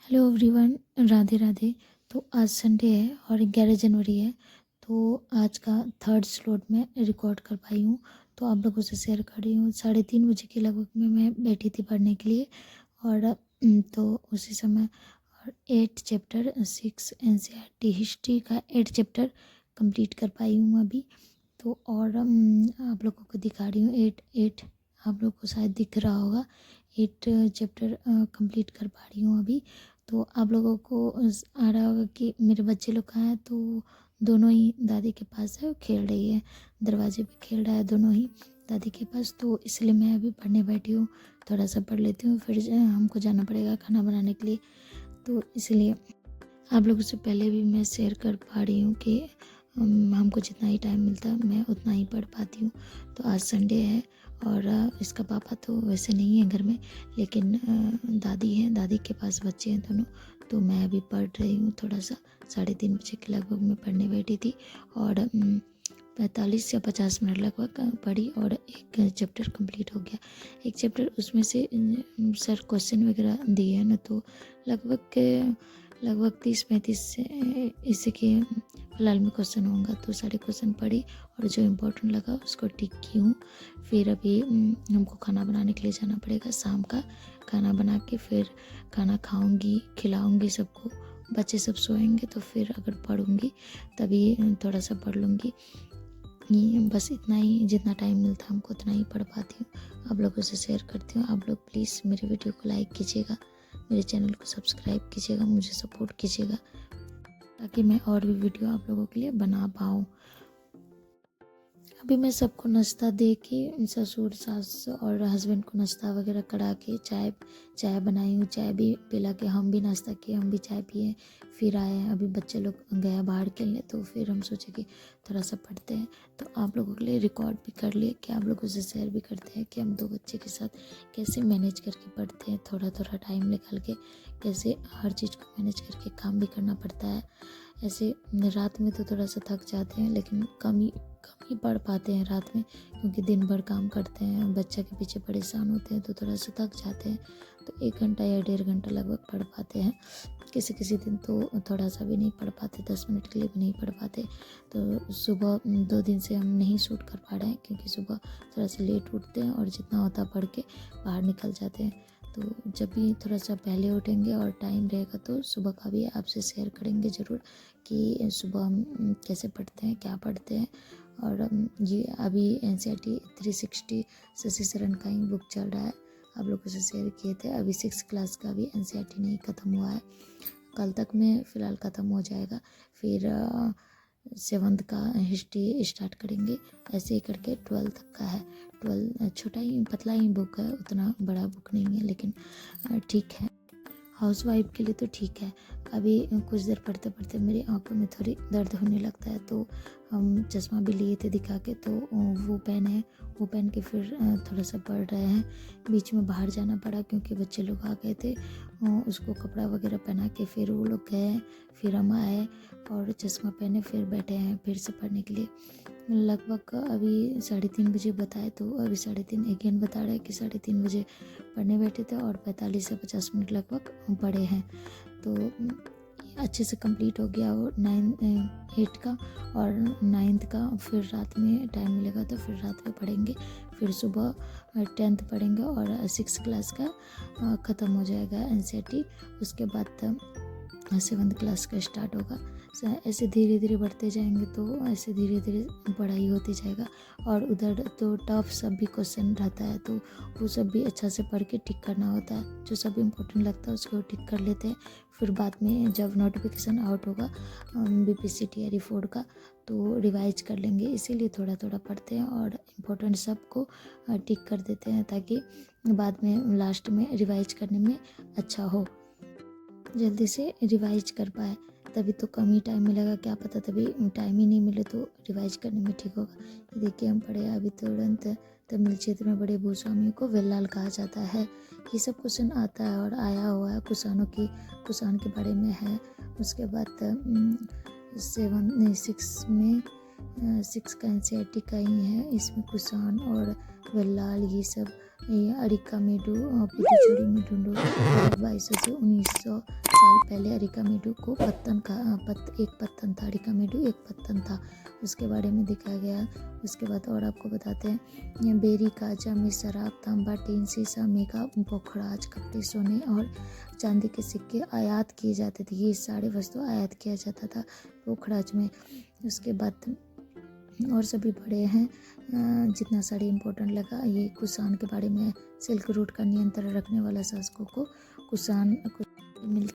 Hello everyone, Radhe Radhe. तो आज Sunday है और 11 जनवरी है। तो आज का थर्ड स्लॉट में रिकॉर्ड कर पाई हूँ, तो आप लोगों से शेयर कर रही हूँ। 3:30 बजे के लगभग में मैं बैठी थी पढ़ने के लिए। और तो उसी समय और 8 चैप्टर 6 NCERT हिस्ट्री का 8 चैप्टर कंप्लीट कर पाई हूँ अभी। तो और आप लोगों को दिखा रही हूँ 8 आप लोगों को शायद दिख रहा होगा। 8 चैप्टर कंप्लीट कर पा रही हूँ अभी। तो आप लोगों को आ रहा होगा कि मेरे बच्चे लोग कहाँ हैं। तो दोनों ही दादी के पास है, वो खेल रही है, दरवाजे पे खेल रहा है दोनों ही दादी के पास। तो इसलिए मैं अभी पढ़ने बैठी हूँ, थोड़ा सा पढ़ लेती हूँ, फिर हमको जाना पड़ेगा खाना बनाने के लिए। तो इसलिए आप लोगों से पहले भी मैं शेयर कर पा रही हूँ कि हमको जितना ही टाइम मिलता है मैं उतना ही पढ़ पाती हूँ। तो आज संडे है और इसका पापा तो वैसे नहीं है घर में, लेकिन दादी हैं, दादी के पास बच्चे हैं दोनों। तो मैं अभी पढ़ रही हूँ थोड़ा सा। 3:30 बजे के लगभग मैं पढ़ने बैठी थी और 45 या 50 मिनट लगभग पढ़ी और एक चैप्टर कंप्लीट हो गया। एक चैप्टर उसमें से सर क्वेश्चन वगैरह दिए हैं ना, तो लगभग 30-35 से इसी के फिलहाल में क्वेश्चन होंगे। तो सारे क्वेश्चन पढ़ी और जो इम्पोर्टेंट लगा उसको टिक की हूँ। फिर अभी हमको खाना बनाने के लिए जाना पड़ेगा। शाम का खाना बना के फिर खाना खाऊंगी, खिलाऊंगी सबको। बच्चे सब सोएंगे तो फिर अगर पढ़ूंगी तभी थोड़ा सा पढ़ लूँगी। बस इतना ही, जितना टाइम मिलता है हमको उतना ही पढ़ पाती हूँ, आप लोगों से शेयर करती हूँ। आप लोग प्लीज़ मेरे वीडियो को लाइक कीजिएगा, मेरे चैनल को सब्सक्राइब कीजिएगा, मुझे सपोर्ट कीजिएगा ताकि मैं और भी वीडियो आप लोगों के लिए बना पाऊँ। अभी मैं सबको नाश्ता दे के, ससुर सास और हस्बैंड को नाश्ता वगैरह करा के चाय बनाई हूँ। चाय भी पिला के हम भी नाश्ता किए, हम भी चाय पिए, फिर आए हैं। अभी बच्चे लोग गए बाहर खेलने, तो फिर हम सोचे कि थोड़ा सा पढ़ते हैं। तो आप लोगों के लिए रिकॉर्ड भी कर लिए कि आप लोगों से शेयर भी करते हैं कि हम 2 बच्चे के साथ कैसे मैनेज करके पढ़ते हैं। थोड़ा थोड़ा टाइम निकाल के कैसे हर चीज़ को मैनेज करके काम भी करना पड़ता है। ऐसे रात में तो थोड़ा सा थक जाते हैं, लेकिन कम ही पढ़ पाते हैं रात में, क्योंकि दिन भर काम करते हैं, बच्चा के पीछे परेशान होते हैं, तो थोड़ा सा थक जाते हैं। तो 1 घंटा या 1.5 घंटा लगभग पढ़ पाते हैं। किसी किसी दिन तो थोड़ा सा भी नहीं पढ़ पाते, 10 मिनट के लिए भी नहीं पढ़ पाते। तो सुबह 2 दिन से हम नहीं शूट कर पा रहे हैं, क्योंकि सुबह थोड़ा सा लेट उठते हैं और जितना होता पढ़ के बाहर निकल जाते हैं। तो जब भी थोड़ा सा पहले उठेंगे और टाइम रहेगा तो सुबह का भी आपसे शेयर करेंगे ज़रूर कि सुबह हम कैसे पढ़ते हैं, क्या पढ़ते हैं। और ये अभी NCERT 360 शशि शरण का ही बुक चल रहा है, आप लोगों से शेयर किए थे। अभी 6 क्लास का भी NCERT नहीं ख़त्म हुआ है, कल तक में फ़िलहाल ख़त्म हो जाएगा। फिर 7th का हिस्ट्री स्टार्ट करेंगे, ऐसे ही करके 12 तक का है। 12 छोटा ही पतला ही बुक है, उतना बड़ा बुक नहीं है, लेकिन ठीक है, हाउस वाइफ के लिए तो ठीक है। अभी कुछ देर पढ़ते पढ़ते मेरी आंखों में थोड़ी दर्द होने लगता है, तो हम चश्मा भी लिए थे दिखा के, तो वो पहन के फिर थोड़ा सा पढ़ रहे हैं। बीच में बाहर जाना पड़ा क्योंकि बच्चे लोग आ गए थे, उसको कपड़ा वगैरह पहना के फिर वो लोग गए, फिर हम आए और चश्मा पहने फिर बैठे हैं फिर से पढ़ने के लिए। लगभग अभी 3:30 बजे बताए, तो अभी 3:30 अगेन बता रहे हैं कि 3:30 बजे पढ़ने बैठे थे और 45 से 50 मिनट लगभग पढ़े हैं। तो अच्छे से कंप्लीट हो गया वो 8 का और 9th का। फिर रात में टाइम मिलेगा तो फिर रात में पढ़ेंगे, फिर सुबह 10th पढ़ेंगे और 6 क्लास का ख़त्म हो जाएगा NCERT। उसके बाद 7th क्लास का स्टार्ट होगा। ऐसे धीरे धीरे बढ़ते जाएंगे तो ऐसे धीरे धीरे पढ़ाई होती जाएगा। और उधर तो टफ सब भी क्वेश्चन रहता है, तो वो सब भी अच्छा से पढ़ के टिक करना होता है। जो सब इम्पोर्टेंट लगता है उसको टिक कर लेते हैं। फिर बाद में जब नोटिफिकेशन आउट होगा BPCTRE 4 का, तो रिवाइज कर लेंगे। इसीलिए थोड़ा थोड़ा पढ़ते हैं और इम्पोर्टेंट सब को टिक कर देते हैं, ताकि बाद में लास्ट में रिवाइज करने में अच्छा हो, जल्दी से रिवाइज कर पाए। तभी तो कम ही टाइम मिलेगा, क्या पता तभी टाइम ही नहीं मिले तो रिवाइज करने में ठीक होगा। ये देखिए हम पढ़े अभी तुरंत। तमिल क्षेत्र में बड़े भूस्वामियों को वेल्लाल कहा जाता है। ये सब क्वेश्चन आता है और आया हुआ है, कुषाण के बारे में है। उसके बाद 6 का NCERT का ही है, इसमें कुषाण और वेल्लाल ये सब ये अरिकामेडु पुदुचेरी में ढूंढो। 2200 से 1900 साल पहले अरिकामेडु को एक पत्तन था। अरिकामेडु एक पत्तन था, उसके बारे में दिखाया गया। उसके बाद और आपको बताते हैं, ये बेरी, काजा में शराब, तांबा, टीन, शीशा, मेका, पोखराज, कपड़े, सोने और चांदी के सिक्के आयात किए जाते थे। ये सारे वस्तु आयात किया जाता था पोखराज में। उसके बाद और सभी बड़े हैं, जितना साड़ी इम्पोर्टेंट लगा। ये कुषाण के बारे में, सिल्क रूट का नियंत्रण रखने वाला शासकों को कुषाण मिल